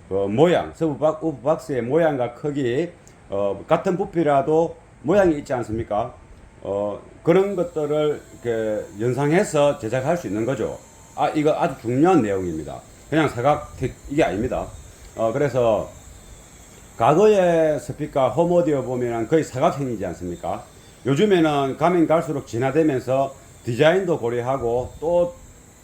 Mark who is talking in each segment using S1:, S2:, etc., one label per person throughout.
S1: 모양, 우프 박스의 모양과 크기, 같은 부피라도 모양이 있지 않습니까? 그런 것들을 이렇게 연상해서 제작할 수 있는 거죠. 이거 아주 중요한 내용입니다. 그냥 이게 아닙니다. 그래서 과거의 스피커 홈오디오 보면 거의 사각형이지 않습니까? 요즘에는 가면 갈수록 진화되면서 디자인도 고려하고 또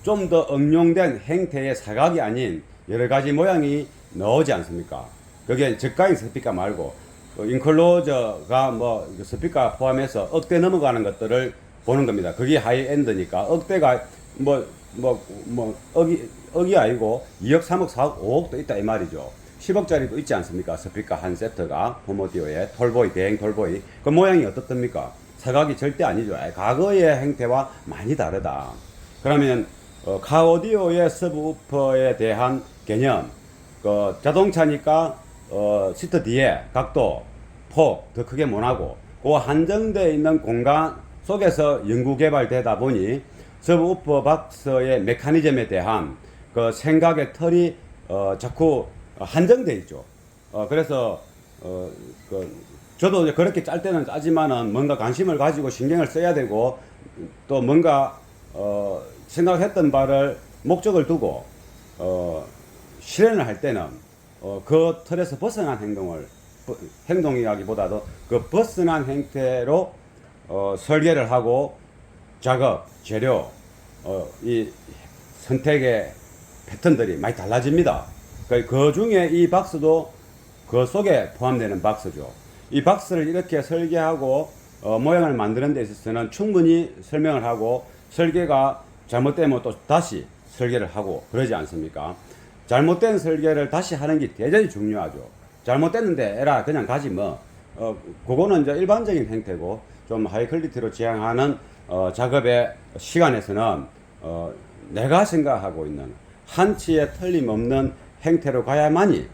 S1: 좀 더 응용된 형태의 사각이 아닌 여러 가지 모양이 나오지 않습니까? 그게 저가인 스피커 말고 인클로저가 뭐 스피커 포함해서 억대 넘어가는 것들을 보는 겁니다. 그게 하이엔드니까 억대가 억이 아니고 2억, 3억, 4억, 5억도 있다 이 말이죠. 10억짜리도 있지 않습니까? 스피커 한 세트가 홈오디오에 톨보이, 대행 톨보이. 그 모양이 어떻습니까? 사각이 절대 아니죠. 과거의 형태와 많이 다르다. 그러면 카오디오의 서브우퍼에 대한 개념, 자동차니까 시트 뒤에 각도, 폭 더 크게 못하고 그 한정되어 있는 공간 속에서 연구 개발되다 보니 서브우퍼 박스의 메커니즘에 대한 그 생각의 틀이 자꾸 한정돼 있죠. 그래서 저도 그렇게 짤 때는 짜지만은 뭔가 관심을 가지고 신경을 써야 되고 또 뭔가 생각했던 바를 목적을 두고 실현을 할 때는 그 틀에서 벗어난 행동이라기보다도 그 벗어난 형태로 설계를 하고 작업, 재료, 이 선택의 패턴들이 많이 달라집니다. 그 중에 이 박스도 그 속에 포함되는 박스죠. 이 박스를 이렇게 설계하고 모양을 만드는 데 있어서는 충분히 설명을 하고 설계가 잘못되면 또 다시 설계를 하고 그러지 않습니까? 잘못된 설계를 다시 하는 게 대단히 중요하죠. 잘못됐는데 에라 그냥 가지 뭐. 그거는 이제 일반적인 형태고 좀 하이 퀄리티로 지향하는 작업의 시간에서는 내가 생각하고 있는 한치의 틀림없는 형태로 가야만이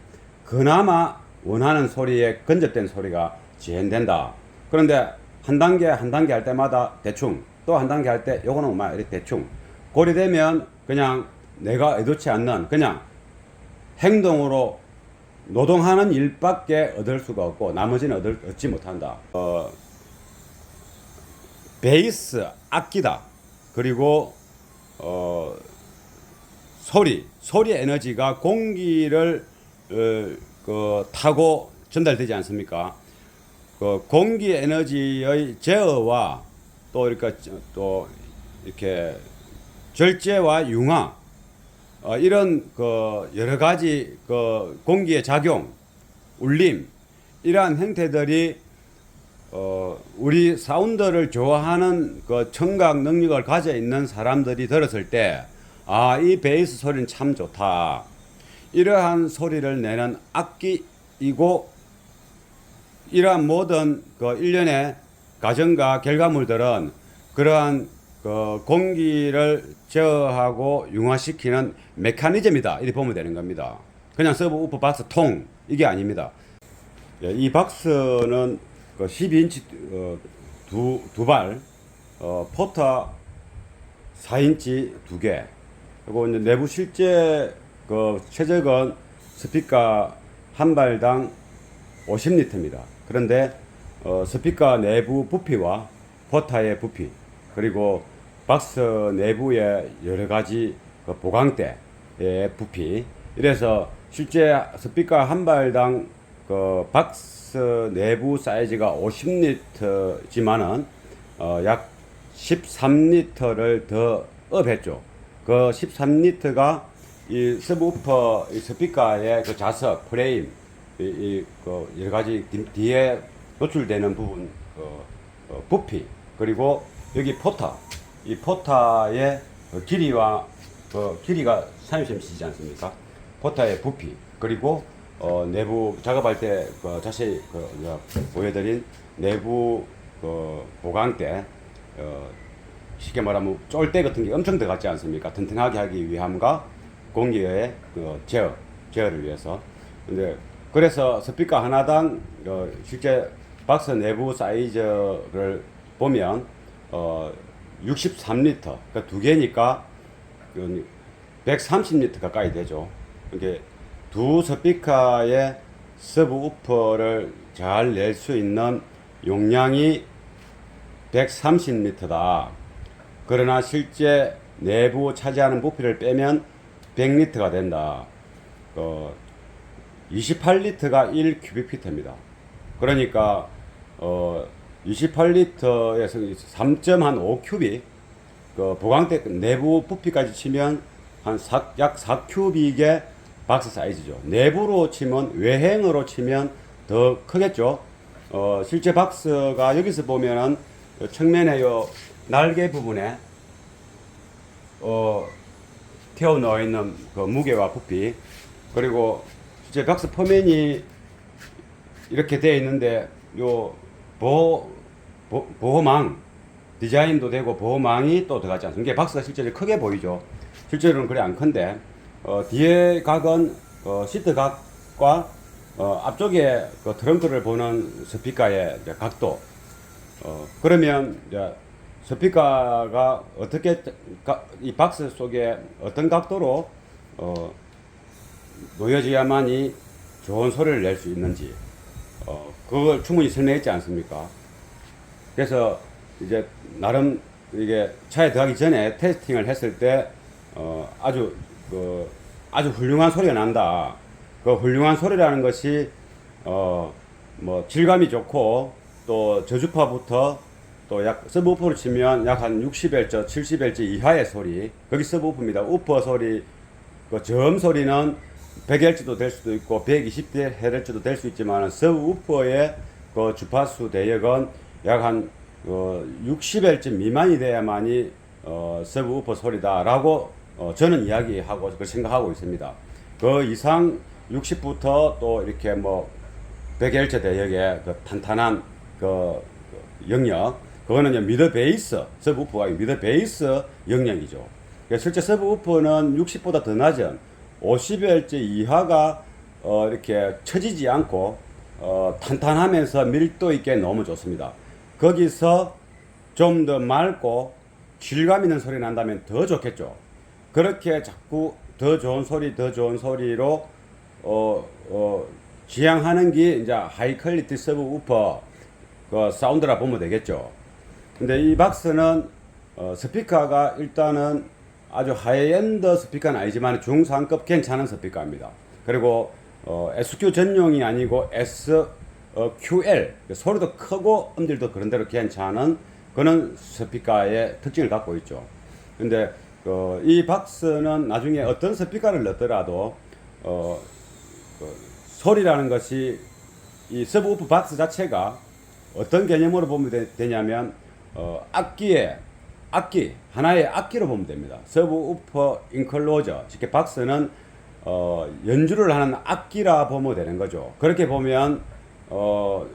S1: 그나마 원하는 소리에 근접된 소리가 재현된다. 그런데 한 단계 한 단계 할 때마다 대충 또 한 단계 할 때 요거는 막 이렇게 대충 고리되면 그냥 내가 의도치 않는 그냥 행동으로 노동하는 일밖에 얻을 수가 없고 나머지는 얻지 못한다. 베이스 악기다. 그리고 소리 에너지가 공기를 타고 전달되지 않습니까? 그 공기 에너지의 제어와 또 이렇게 절제와 융화 이런 여러 가지 공기의 작용, 울림 이러한 형태들이 우리 사운드를 좋아하는 청각 능력을 가져 있는 사람들이 들었을 때 이 베이스 소리는 참 좋다. 이러한 소리를 내는 악기이고 이러한 모든 일련의 과정과 결과물들은 그러한 공기를 제어하고 융화시키는 메커니즘이다. 이렇게 보면 되는 겁니다. 그냥 서브우퍼 박스 통 이게 아닙니다. 이 박스는 12인치 두 발, 포터 4인치 두 개. 그리고 이제 내부 실제 최적은 스피커 한 발당 50리터입니다. 그런데 스피커 내부 부피와 포터의 부피 그리고 박스 내부의 여러 가지 보강대의 부피 이래서 실제 스피커 한 발당 박스 내부 사이즈가 50리터지만은 약 13리터를 더 업했죠. 그 13리터가 이 서브우퍼 스피커의 좌석 프레임 여러 가지 뒤에 노출되는 부분 부피 그리고 여기 포터 이 포터의 길이와 길이가 30cm이지 않습니까? 포터의 부피 그리고 내부 작업할 때 자세히 보여드린 내부 보강대 쉽게 말하면 쫄대 같은 게 엄청 들어갔지 않습니까? 튼튼하게 하기 위함과 공기의 제어를 위해서. 근데 그래서 스피커 하나당 실제 박스 내부 사이즈를 보면 63리터, 그러니까 두 개니까 130리터 가까이 되죠. 이게 두 스피커의 서브우퍼를 잘 낼 수 있는 용량이 130리터다. 그러나 실제 내부 차지하는 부피를 빼면 100리터가 된다. 28리터가 1큐빅피터입니다. 그러니까 28리터에서 3.5큐빅 보강대 내부 부피까지 치면 약 4큐빅의 박스 사이즈죠. 내부로 치면, 외행으로 치면 더 크겠죠. 실제 박스가 여기서 보면은 측면에 요 날개 부분에 태워 넣어 있는 그 무게와 부피, 그리고 실제 박스 표면이 이렇게 되어 있는데 요 보호망 디자인도 되고 보호망이 또 들어가지 않습니까? 이게 박스가 실제로 크게 보이죠. 실제로는 그래 안 큰데 뒤에 각은 시트 각과 앞쪽에 그 트렁크를 보는 스피커의 각도, 그러면 이제 스피커가 어떻게 이 박스 속에 어떤 각도로 놓여져야만이 좋은 소리를 낼 수 있는지 그걸 충분히 설명했지 않습니까? 그래서 이제 나름 이게 차에 들어가기 전에 테스팅을 했을 때 아주 아주 훌륭한 소리가 난다. 그 훌륭한 소리라는 것이 뭐 질감이 좋고 또 저주파부터 또 약 서브우퍼를 치면 약 한 60Hz, 70Hz 이하의 소리, 거기 서브우퍼입니다. 우퍼 소리, 그 저음 소리는 100Hz도 될 수도 있고 120Hz도 될 수 있지만 서브우퍼의 그 주파수 대역은 약 한 60Hz 미만이 돼야만이 서브우퍼 소리다라고 저는 이야기하고 그 생각하고 있습니다. 그 이상 60부터 또 이렇게 뭐 100Hz 대역의 그 탄탄한 그 영역, 그거는 미드 베이스, 서브우퍼가 미드 베이스 영역이죠. 실제 서브우퍼는 60보다 더 낮은 50Hz 이하가 이렇게 처지지 않고 탄탄하면서 밀도 있게 너무 좋습니다. 거기서 좀 더 맑고 질감 있는 소리 난다면 더 좋겠죠. 그렇게 자꾸 더 좋은 소리로 지향하는 게 이제 하이 퀄리티 서브우퍼 그 사운드라 보면 되겠죠. 근데 이 박스는 스피커가 일단은 아주 하이엔드 스피커는 아니지만 중상급 괜찮은 스피커입니다. 그리고 SQ 전용이 아니고 SQL, 소리도 크고 음질도 그런대로 괜찮은 그런 스피커의 특징을 갖고 있죠. 근데 이 박스는 나중에 어떤 스피커를 넣더라도 소리라는 것이 이 서브우퍼 박스 자체가 어떤 개념으로 보면 되냐면 악기 하나의 악기로 보면 됩니다. 서브우퍼 인클로저, 즉 박스는 연주를 하는 악기라 보면 되는 거죠. 그렇게 보면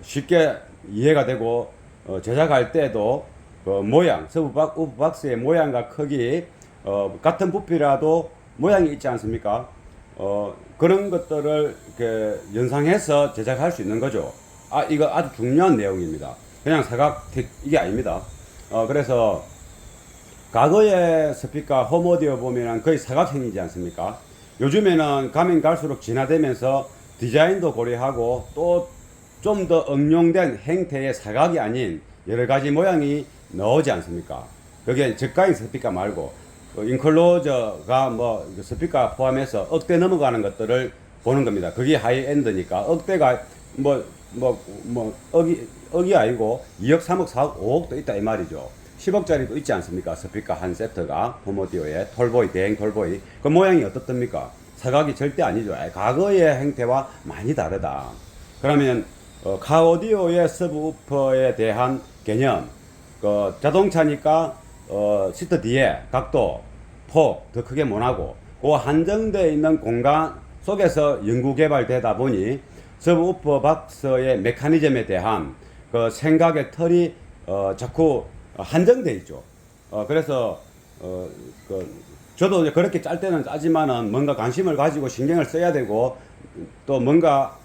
S1: 쉽게 이해가 되고 제작할 때도 그 모양, 서브우퍼 박스의 모양과 크기, 같은 부피라도 모양이 있지 않습니까? 그런 것들을 이렇게 연상해서 제작할 수 있는 거죠. 이거 아주 중요한 내용입니다. 그냥 사각 이게 아닙니다. 그래서 과거의 스피커 홈오디오 보면 거의 사각형이지 않습니까? 요즘에는 가면 갈수록 진화되면서 디자인도 고려하고 또 좀 더 응용된 형태의 사각이 아닌 여러 가지 모양이 나오지 않습니까? 그게 저가형 스피커 말고 인클로저가 뭐 스피커 포함해서 억대 넘어가는 것들을 보는 겁니다. 그게 하이엔드니까 억대가 억이 아니고 2억, 3억, 4억, 5억도 있다 이 말이죠. 10억짜리도 있지 않습니까? 스피커 한 세트가 홈오디오에 톨보이, 대행 톨보이. 그 모양이 어떻습니까? 사각이 절대 아니죠. 과거의 형태와 많이 다르다. 그러면 카오디오의 서브우퍼에 대한 개념, 자동차니까 시트 뒤에 각도, 폭 더 크게 못하고 그 한정되어 있는 공간 속에서 연구 개발되다 보니 서브우퍼 박스의 메커니즘에 대한 그 생각의 틀이 자꾸 한정돼 있죠. 그래서 저도 그렇게 짤 때는 짜지만은 뭔가 관심을 가지고 신경을 써야 되고 또 뭔가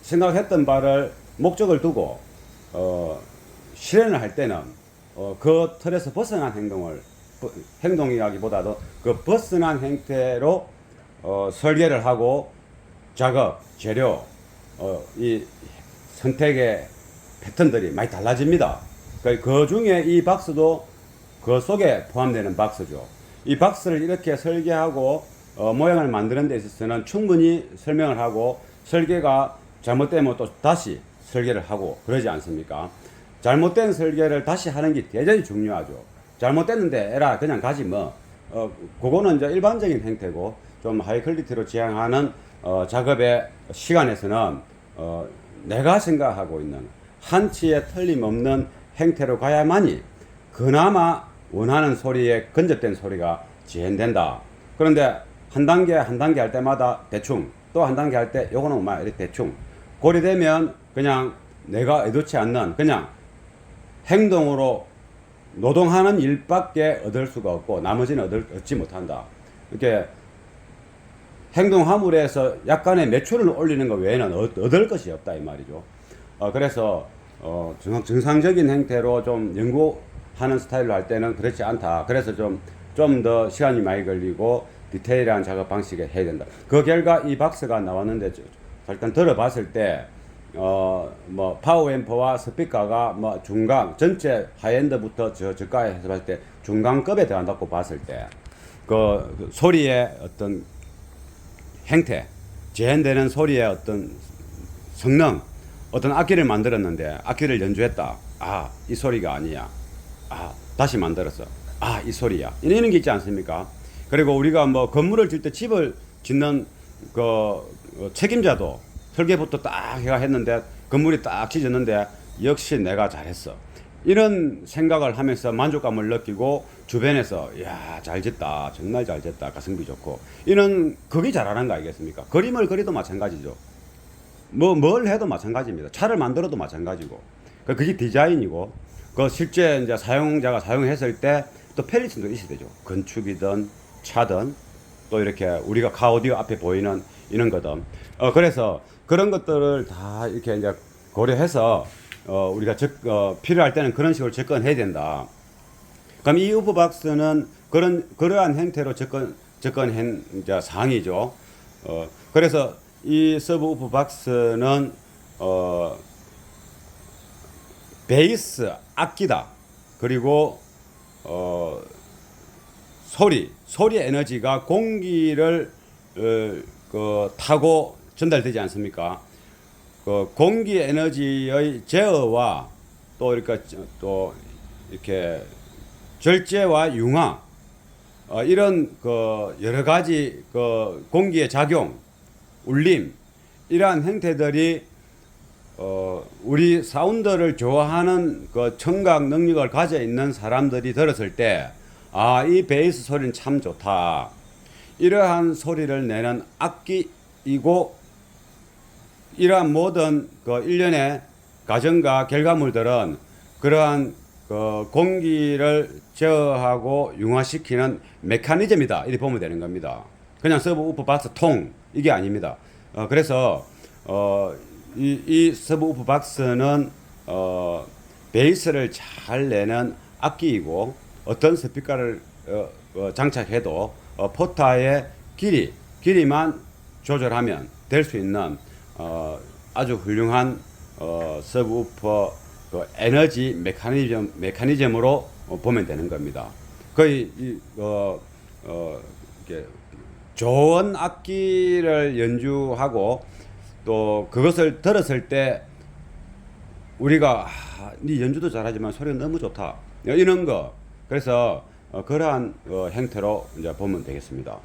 S1: 생각했던 바를 목적을 두고 실현을 할 때는 그 틀에서 벗어난 행동이라기보다도 그 벗어난 형태로 설계를 하고 작업, 재료, 이 선택의 패턴들이 많이 달라집니다. 그 중에 이 박스도 그 속에 포함되는 박스죠. 이 박스를 이렇게 설계하고 모양을 만드는 데 있어서는 충분히 설명을 하고, 설계가 잘못되면 또 다시 설계를 하고 그러지 않습니까? 잘못된 설계를 다시 하는 게 대단히 중요하죠. 잘못됐는데 에라 그냥 가지 뭐. 그거는 이제 일반적인 행태고, 좀 하이 퀄리티로 지향하는 작업의 시간에서는 내가 생각하고 있는 한치의 틀림없는 행태로 가야만이 그나마 원하는 소리에 근접된 소리가 지현된다. 그런데 한 단계 한 단계 할 때마다 대충, 또 한 단계 할 때 요거는 막 이렇게 대충 고려되면 그냥 내가 의도치 않는 그냥 행동으로 노동하는 일밖에 얻을 수가 없고 나머지는 얻지 못한다. 이렇게 행동함으로 해서 약간의 매출을 올리는 것 외에는 얻을 것이 없다 이 말이죠. 그래서 정상적인 행태로 좀 연구하는 스타일로 할 때는 그렇지 않다. 그래서 좀 더 시간이 많이 걸리고 디테일한 작업 방식에 해야 된다. 그 결과 이 박스가 나왔는데 일단 들어봤을 때 뭐 파워앰프와 스피커가 뭐 중간, 전체 하이엔드부터 저가에 해서 봤을 때 중간급에 들어간다고 봤을 때 그 소리의 어떤 행태, 재현되는 소리의 어떤 성능, 어떤 악기를 만들었는데 악기를 연주했다. 아, 이 소리가 아니야. 아, 다시 만들었어. 아, 이 소리야. 이런 게 있지 않습니까? 그리고 우리가 뭐 건물을 질 때, 집을 짓는 그 책임자도 설계부터 딱 해가 했는데 건물이 딱 지졌는데 역시 내가 잘했어. 이런 생각을 하면서 만족감을 느끼고 주변에서 야, 잘 짓다. 정말 잘 짓다. 가성비 좋고. 이런 그게 잘하는 거 아니겠습니까? 그림을 그리도 마찬가지죠. 뭘 해도 마찬가지입니다. 차를 만들어도 마찬가지고. 그게 디자인이고, 그 실제 이제 사용자가 사용했을 때 또 편리성도 있어야 되죠. 건축이든 차든 또 이렇게 우리가 카오디오 앞에 보이는 이런 거든. 그래서 그런 것들을 다 이렇게 이제 고려해서 우리가 필요할 때는 그런 식으로 접근해야 된다. 그럼 이 우프박스는 그러한 형태로 접근한 이제 사항이죠. 그래서 이 서브 우프박스는 베이스 악기다. 그리고 소리 에너지가 공기를 타고 전달되지 않습니까? 공기 에너지의 제어와 또 이렇게 절제와 융화, 이런 여러 가지 공기의 작용, 울림, 이러한 형태들이 우리 사운드를 좋아하는 청각 능력을 가져 있는 사람들이 들었을 때, 아, 이 베이스 소리는 참 좋다. 이러한 소리를 내는 악기이고, 이러한 모든 일련의 과정과 결과물들은 그러한 공기를 제어하고 융화시키는 메커니즘이다. 이렇게 보면 되는 겁니다. 그냥 서브 우프 박스 통, 이게 아닙니다. 그래서 이 서브 우프 박스는 베이스를 잘 내는 악기이고, 어떤 스피커를 장착해도 포타의 길이만 조절하면 될 수 있는 아주 훌륭한 서브우퍼 에너지 메커니즘으로 보면 되는 겁니다. 거의 이렇게 좋은 악기를 연주하고 또 그것을 들었을 때 우리가 네 연주도 잘하지만 소리가 너무 좋다, 이런 거. 그래서 그러한 형태로 이제 보면 되겠습니다.